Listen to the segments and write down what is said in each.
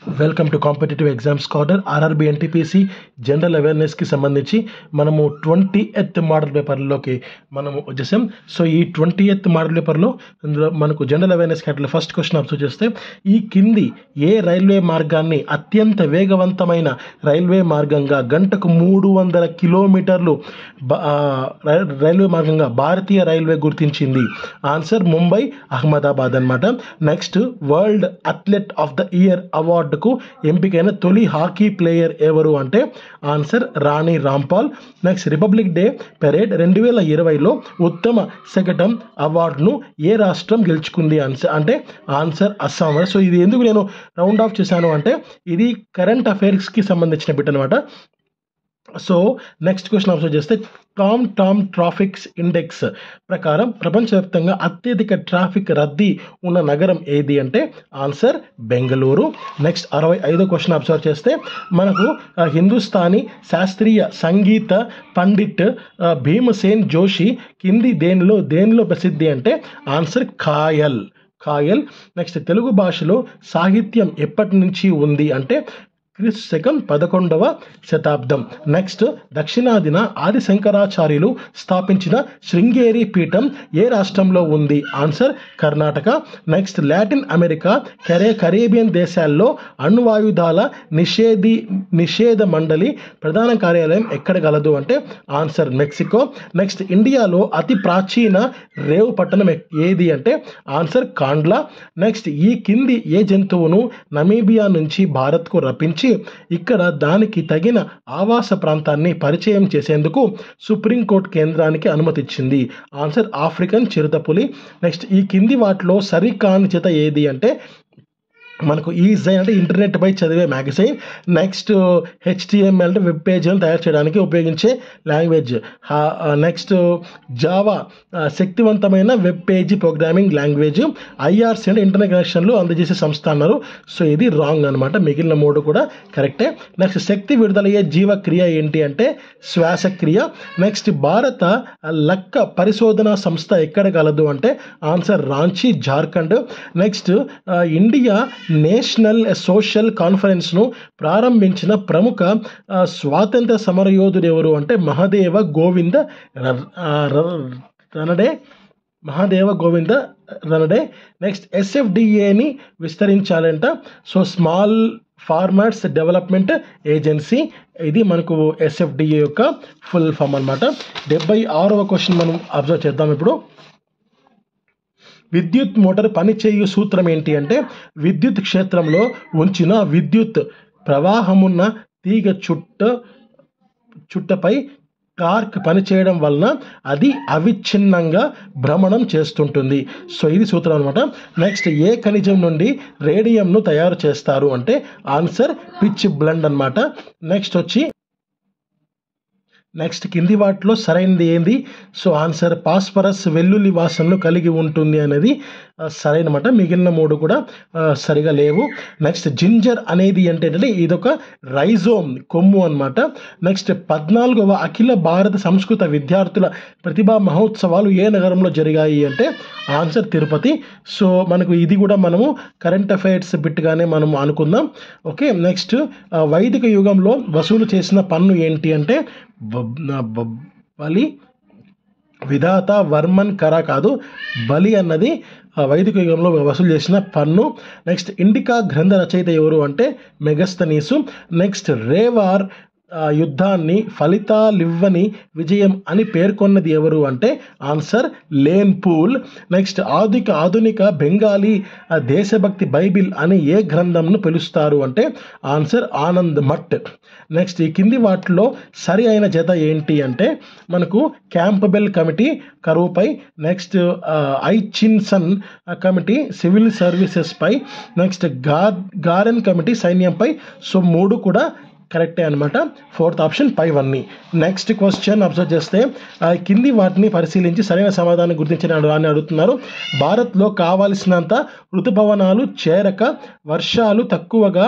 Welcome to competitive exams corner. RRB NTPC general అవేర్నెస్కి సంబంధించి మనము 20th మోడల్ పేపర్లోకి మనము వచ్చేసాం. సో ఈ 20th మోడల్ పేపర్లో ఇందులో మనకు జనరల్ అవేర్నెస్ కేటగిరీలో ఫస్ట్ క్వశ్చన్ అబ్జర్వ్ చేస్తే, ఈ కింది ఏ రైల్వే మార్గాన్ని అత్యంత వేగవంతమైన రైల్వే మార్గంగా గంటకు 300 కిలోమీటర్లు రైల్వే మార్గంగా భారతీయ రైల్వే గుర్తించింది? ఆన్సర్ ముంబై అహ్మదాబాద్ అనమాట. Next, world athlete of the year అవార్డుకు ఎంపికైన తొలి హాకీ ప్లేయర్ ఎవరు అంటే answer Rani Rampal. Next, Republic Day parade 2020లో ఉత్తమ శకటం అవార్డును ఏ రాష్ట్రం గెలుచుకుంది అంటే ఆన్సర్ అస్సాం. సో ఇది ఎందుకు నేను రౌండ్ ఆఫ్ చేశాను అంటే ఇది కరెంట్ అఫైర్స్కి సంబంధించిన బిట్ అనమాట. సో నెక్స్ట్ క్వశ్చన్ అబ్జర్వ్ చేస్తే, టామ్ ట్రాఫిక్స్ ఇండెక్స్ ప్రకారం ప్రపంచవ్యాప్తంగా అత్యధిక ట్రాఫిక్ రద్దీ ఉన్న నగరం ఏది అంటే ఆన్సర్ బెంగళూరు. నెక్స్ట్ 65వ క్వశ్చన్ అబ్జర్వ్ చేస్తే, మనకు హిందుస్థానీ శాస్త్రీయ సంగీత పండిట్ భీమసేన్ జోషి కింది దేనిలో ప్రసిద్ధి అంటే ఆన్సర్ ఖాయల్. నెక్స్ట్, తెలుగు భాషలో సాహిత్యం ఎప్పటి నుంచి ఉంది అంటే క్రీస్తు శకం 11వ శతాబ్దం. నెక్స్ట్, దక్షిణాదిన ఆది శంకరాచార్యులు స్థాపించిన శృంగేరి పీఠం ఏ రాష్ట్రంలో ఉంది? Answer Karnataka. Next, Latin America Caribbean దేశాల్లో అణ్వాయుధాల నిషేధ మండలి ప్రధాన కార్యాలయం ఎక్కడ గలదు అంటే ఆన్సర్ మెక్సికో. నెక్స్ట్, ఇండియాలో అతి ప్రాచీన రేవు పట్టణం ఏది అంటే ఆన్సర్ కాండ్లా. నెక్స్ట్, ఈ కింది ఏ జంతువును నమీబియా నుంచి భారత్కు రప్పించి ఇక్కడ దానికి తగిన ఆవాస ప్రాంతాన్ని పరిచయం చేసేందుకు సుప్రీంకోర్టు కేంద్రానికి అనుమతిచ్చింది? ఆన్సర్ ఆఫ్రికన్ చిరుతపులి. నెక్స్ట్, ఈ కింది వాటిలో సరికాని జత ఏది అంటే మనకు ఈజై అంటే ఇంటర్నెట్ పై చదివే మ్యాగజైన్. నెక్స్ట్, HTML అంటే వెబ్ పేజీలను తయారు చేయడానికి ఉపయోగించే లాంగ్వేజ్. నెక్స్ట్, జావా శక్తివంతమైన web page programming language. IRC అంటే ఇంటర్నెట్ కనెక్షన్లు అందజేసే సంస్థ అన్నారు. సో ఇది రాంగ్ అనమాట. మిగిలిన 3 కూడా కరెక్టే. నెక్స్ట్, శక్తి విడుదలయ్యే జీవక్రియ ఏంటి అంటే శ్వాసక్రియ. నెక్స్ట్, భారత లక్క పరిశోధన సంస్థ ఎక్కడ గలదు అంటే answer Ranchi, Jharkhand. Next, India national social కాన్ఫరెన్స్ను ప్రారంభించిన ప్రముఖ స్వాతంత్ర సమరయోధుడు ఎవరు అంటే మహాదేవ గోవింద రనడే. నెక్స్ట్, SFDAని విస్తరించాలంట. So small farmers development agency, ఇది మనకు SFDA యొక్క ఫుల్ ఫామ్ అనమాట. 76వ క్వశ్చన్ మనం అబ్జర్వ్ చేద్దాం ఇప్పుడు. విద్యుత్ మోటార్ పనిచేయు సూత్రం ఏంటి అంటే విద్యుత్ క్షేత్రంలో ఉంచిన విద్యుత్ ప్రవాహమున్న తీగ చుట్టపై టార్క్ పనిచేయడం వలన అది అవిచ్ఛిన్నంగా భ్రమణం చేస్తుంటుంది. సో ఇది సూత్రం అనమాట. నెక్స్ట్, ఏ ఖనిజం నుండి రేడియంను తయారు చేస్తారు అంటే ఆన్సర్ పిచ్ బ్లెండ్ అనమాట. నెక్స్ట్ కింది వాటిలో సరైనది ఏంది? సో ఆన్సర్ పాస్పరస్ వెల్లుల్లి వాసనను కలిగి ఉంటుంది అనేది సరైనమాట. మిగిలిన 3 కూడా సరిగా లేవు. నెక్స్ట్, జింజర్ అనేది ఏంటంటే ఇదొక రైజోమ్ కొమ్ము అనమాట. నెక్స్ట్, 14వ అఖిల భారత సంస్కృత విద్యార్థుల ప్రతిభా మహోత్సవాలు ఏ నగరంలో జరిగాయి అంటే ఆన్సర్ తిరుపతి. సో మనకు ఇది కూడా మనము కరెంట్ అఫైర్స్ బిట్గానే మనం అనుకుందాం. ఓకే. నెక్స్ట్, వైదిక యుగంలో వసూలు చేసిన పన్ను ఏంటి అంటే బలి. విధాత వర్మన్ కర కాదు, బలి అన్నది వైదిక యుగంలో వసూలు చేసిన పన్ను. నెక్స్ట్, ఇండికా గ్రంథ రచయిత ఎవరు అంటే మెగస్తనీసు. నెక్స్ట్, రేవార్ యుద్ధాన్ని ఫలితాలివ్వని విజయం అని పేర్కొన్నది ఎవరు అంటే ఆన్సర్ లేన్ పూల్. నెక్స్ట్, ఆధునిక బెంగాలీ దేశభక్తి బైబిల్ అని ఏ గ్రంథంను పిలుస్తారు అంటే ఆన్సర్ ఆనంద్ మఠ్. నెక్స్ట్, ఈ కింది వాటిలో సరి అయిన జత ఏంటి అంటే మనకు క్యాంప్బెల్ కమిటీ కరువుపై. Next, Aitchison committee civil services పై. నెక్స్ట్, గారెన్ కమిటీ సైన్యంపై. సో 3 కూడా కరెక్టే అనమాట. 4th ఆప్షన్ పైవన్నీ. నెక్స్ట్ క్వశ్చన్ అబ్జర్వ్ చేస్తే, కింది వాటిని పరిశీలించి సరైన సమాధానం గుర్తించిన అని అడుగుతున్నారు. భారత్లో కావాల్సినంత ఋతుపవనాలు చేరక వర్షాలు తక్కువగా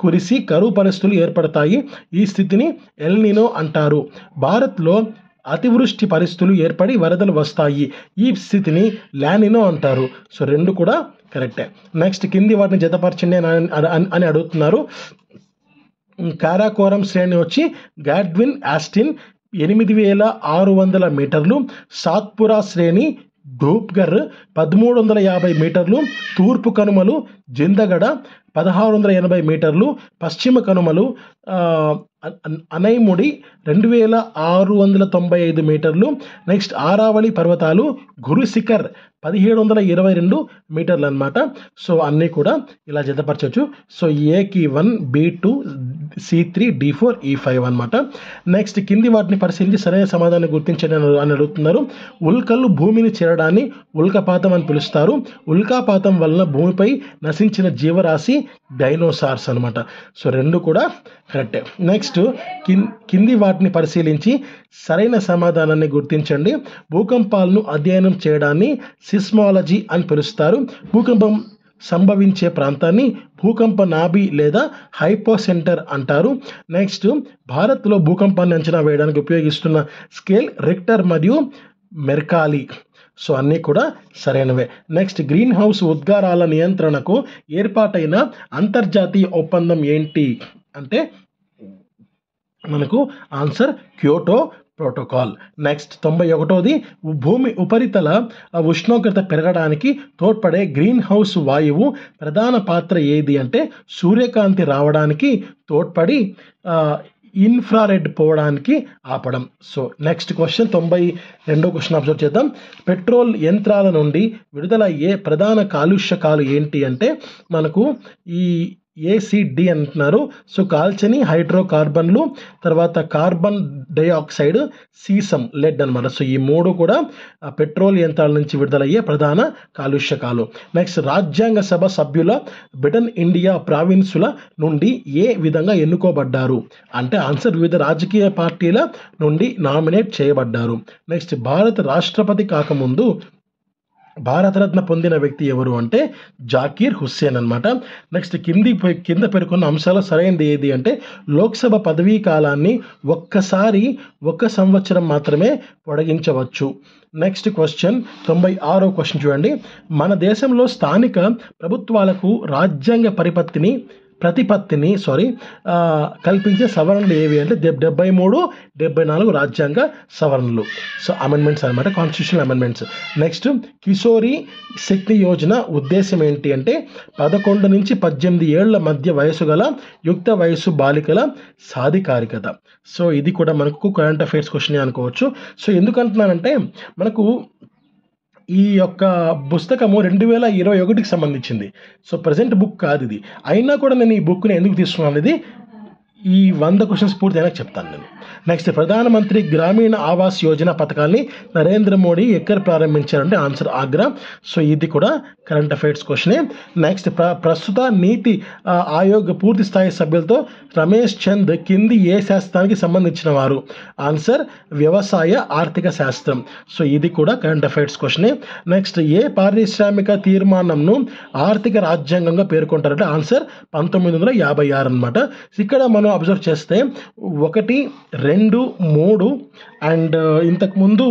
కురిసి కరువు పరిస్థితులు ఏర్పడతాయి. ఈ స్థితిని ఎల్ నినో అంటారు. భారత్లో అతివృష్టి పరిస్థితులు ఏర్పడి వరదలు వస్తాయి. ఈ స్థితిని లానినో అంటారు. సో 2 కూడా కరెక్టే. నెక్స్ట్ కింది వాటిని జతపరచండి అని అడుగుతున్నారు. కారాకోరం శ్రేణి వచ్చి గాడ్విన్ ఆస్టిన్ 8600 మీటర్లు, సాత్పురా శ్రేణి ధూప్గర్ 1350 మీటర్లు, తూర్పు కనుమలు జిందగడ 1680 మీటర్లు, పశ్చిమ కనుమలు అనైముడి 2695 మీటర్లు, నెక్స్ట్ ఆరావళి పర్వతాలు గురు శిఖర్ 1722 మీటర్లు అనమాట. సో అన్నీ కూడా ఇలా జతపరచవచ్చు. సో ఏకి 1, B2, C3, D4, E5 అనమాట. నెక్స్ట్ కింది వాటిని పరిశీలించి సరైన సమాధానం గుర్తించండి అని అడుగుతున్నారు. ఉల్కలు భూమిని చేరడాన్ని ఉల్కపాతం అని పిలుస్తారు. ఉల్కాపాతం వలన భూమిపై నశించిన జీవరాశి డైనోసార్స్ అనమాట. సో రెండు కూడా కరెక్టే. నెక్స్ట్ కింది వాటిని పరిశీలించి సరైన సమాధానాన్ని గుర్తించండి. భూకంపాలను అధ్యయనం చేయడాన్ని సిస్మాలజీ అని పిలుస్తారు. భూకంపం సంభవించే ప్రాంతాన్ని భూకంప నాభి లేదా హైపోసెంటర్ అంటారు. నెక్స్ట్ భారత్లో భూకంపాన్ని అంచనా వేయడానికి ఉపయోగిస్తున్న స్కేల్ రిక్టర్ మరియు మెర్కాలీ. సో అన్నీ కూడా సరైనవే. నెక్స్ట్ గ్రీన్ హౌస్ ఉద్గారాల నియంత్రణకు ఏర్పాటైన అంతర్జాతీయ ఒప్పందం ఏంటి అంటే మనకు ఆన్సర్ క్యోటో ప్రోటోకాల్. నెక్స్ట్ 91ది భూమి ఉపరితల ఉష్ణోగ్రత పెరగడానికి తోడ్పడే గ్రీన్ హౌస్ వాయువు ప్రధాన పాత్ర ఏది అంటే సూర్యకాంతి రావడానికి తోడ్పడి ఇన్ఫ్రారెడ్ పోవడానికి ఆపడం. సో నెక్స్ట్ క్వశ్చన్ 92వ క్వశ్చన్ అబ్జర్వ్ చేద్దాం. పెట్రోల్ యంత్రాల నుండి విడుదలయ్యే ప్రధాన కాలుష్యకాలు ఏంటి అంటే మనకు ఈ ACD అంటున్నారు. సో కాల్చని హైడ్రోకార్బన్లు, తర్వాత కార్బన్ డైఆక్సైడ్, సీసం, లెడ్ అనమాట. సో ఈ మూడు కూడా పెట్రోల్ యంత్రాల నుంచి విడుదలయ్యే ప్రధాన కాలుష్యకాలు. నెక్స్ట్ రాజ్యాంగ సభ సభ్యుల బ్రిటన్ ఇండియా ప్రావిన్సుల నుండి ఏ విధంగా ఎన్నుకోబడ్డారు అంటే ఆన్సర్ వివిధ రాజకీయ పార్టీల నుండి నామినేట్ చేయబడ్డారు. నెక్స్ట్ భారత రాష్ట్రపతి కాకముందు భారతరత్న పొందిన వ్యక్తి ఎవరు అంటే జాకీర్ హుస్సేన్ అనమాట. నెక్స్ట్ కింద పేర్కొన్న అంశాలు సరైనది ఏది అంటే లోక్సభ పదవీ కాలాన్ని ఒక్క సంవత్సరం మాత్రమే పొడిగించవచ్చు. నెక్స్ట్ క్వశ్చన్ 96వ క్వశ్చన్ చూడండి. మన దేశంలో స్థానిక ప్రభుత్వాలకు రాజ్యాంగ ప్రతిపత్తిని కల్పించే సవరణలు ఏవి అంటే 73, 74 రాజ్యాంగ సవరణలు. సో అమెండ్మెంట్స్ అనమాట, కాన్స్టిట్యూషనల్ అమెండ్మెంట్స్. నెక్స్ట్ కిశోరి శక్తి యోజన ఉద్దేశం ఏంటి అంటే 11 నుంచి 18 ఏళ్ల మధ్య వయసు గల యుక్త వయసు బాలికల సాధికారికత. సో ఇది కూడా మనకు కరెంట్ అఫైర్స్ క్వశ్చన్ అనుకోవచ్చు. సో ఎందుకంటున్నానంటే మనకు ఈ యొక్క పుస్తకము 2021కి సంబంధించింది. సో ప్రజెంట్ బుక్ కాదు ఇది. అయినా కూడా నేను ఈ బుక్ని ఎందుకు తీసుకున్నాను అనేది ఈ 100 క్వశ్చన్స్ పూర్తి అయినా చెప్తాను నేను. నెక్స్ట్ ప్రధానమంత్రి గ్రామీణ ఆవాస్ యోజన పథకాన్ని నరేంద్ర మోడీ ఎక్కడ ప్రారంభించారంటే ఆన్సర్ ఆగ్రా. సో ఇది కూడా కరెంట్ అఫైర్స్ క్వశ్చనే. నెక్స్ట్ ప్రస్తుత నీతి ఆయోగ్ పూర్తి స్థాయి సభ్యులతో రమేష్ చంద్ కింది ఏ శాస్త్రానికి సంబంధించిన వారు ఆన్సర్ వ్యవసాయ ఆర్థిక శాస్త్రం. సో ఇది కూడా కరెంట్ అఫైర్స్ క్వశ్చనే. నెక్స్ట్ ఏ పారిశ్రామిక తీర్మానంను ఆర్థిక రాజ్యాంగంగా పేర్కొంటారంటే ఆన్సర్ 1956 అనమాట. ఇక్కడ మనం అబ్జర్వ్ చేస్తే 1, 2, 3 అండ్ ఇంతకుముందు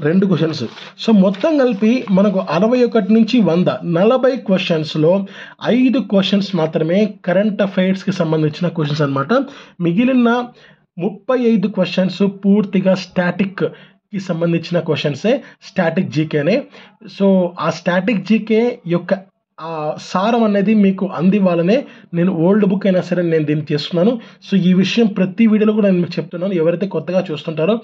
2 క్వశ్చన్స్. సో మొత్తం కలిపి మనకు 61 నుంచి 100 40 క్వశ్చన్స్లో 5 క్వశ్చన్స్ మాత్రమే కరెంట్ అఫైర్స్కి సంబంధించిన క్వశ్చన్స్ అనమాట. మిగిలిన 35 క్వశ్చన్స్ పూర్తిగా స్టాటిక్కి సంబంధించిన క్వశ్చన్సే, స్టాటిక్ జీకేనే. సో ఆ స్టాటిక్ జీకే యొక్క సారం అనేది మీకు అందివ్వాలనే నేను ఓల్డ్ బుక్ అయినా సరే నేను దీన్ని తీసుకున్నాను. సో ఈ విషయం ప్రతి వీడియోలో కూడా నేను మీకు చెప్తున్నాను. ఎవరైతే కొత్తగా చూస్తుంటారో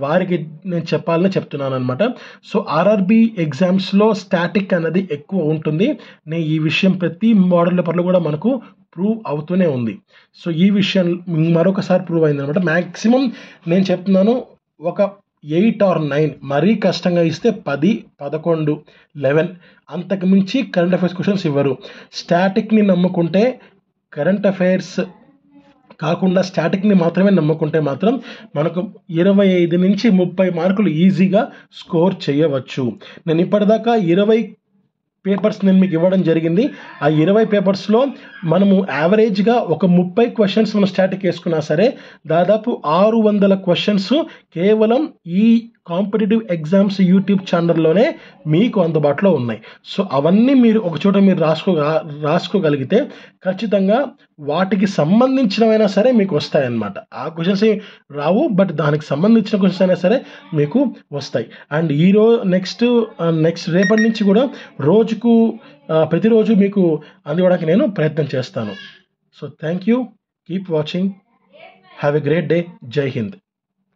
వారికి నేను చెప్పాలని చెప్తున్నాను అనమాట. సో ఆర్ఆర్బి ఎగ్జామ్స్లో స్టాటిక్ అనేది ఎక్కువ ఉంటుంది. నేను ఈ విషయం ప్రతి మోడల్ పేపర్లో కూడా మనకు ప్రూవ్ అవుతూనే ఉంది. సో ఈ విషయం మరొకసారి ప్రూవ్ అయింది అనమాట. మ్యాక్సిమం నేను చెప్తున్నాను ఒక 8 or 9, మరీ కష్టంగా ఇస్తే 10, 11, 11 అంతకు మించి కరెంట్ అఫైర్స్ క్వశ్చన్స్ ఇవ్వరు. స్టాటిక్ని నమ్ముకుంటే కరెంట్ అఫైర్స్ కాకుండా స్టాటిక్ని మాత్రమే నమ్ముకుంటే మాత్రం మనకు 25 నుంచి 30 మార్కులు ఈజీగా స్కోర్ చేయవచ్చు. నేను ఇప్పటిదాకా 20 పేపర్స్ నేను మీకు ఇవ్వడం జరిగింది. ఆ 20 పేపర్స్లో మనము యావరేజ్గా ఒక 30 క్వశ్చన్స్ మనం స్టాటిక్ వేసుకున్నా సరే దాదాపు 600 క్వశ్చన్స్ కేవలం ఈ కాంపిటేటివ్ ఎగ్జామ్స్ యూట్యూబ్ ఛానల్లోనే మీకు అందుబాటులో ఉన్నాయి. సో అవన్నీ మీరు ఒక చోట మీరు రాసుకోగలిగితే ఖచ్చితంగా వాటికి సంబంధించినవైనా సరే మీకు వస్తాయన్నమాట. ఆ క్వశ్చన్స్ రావు, బట్ దానికి సంబంధించిన క్వశ్చన్స్ అయినా సరే మీకు వస్తాయి. అండ్ నెక్స్ట్ రేపటి నుంచి కూడా ప్రతిరోజు మీకు అందివ్వడానికి నేను ప్రయత్నం చేస్తాను. So thank you, keep watching, have a great day. జై హింద్.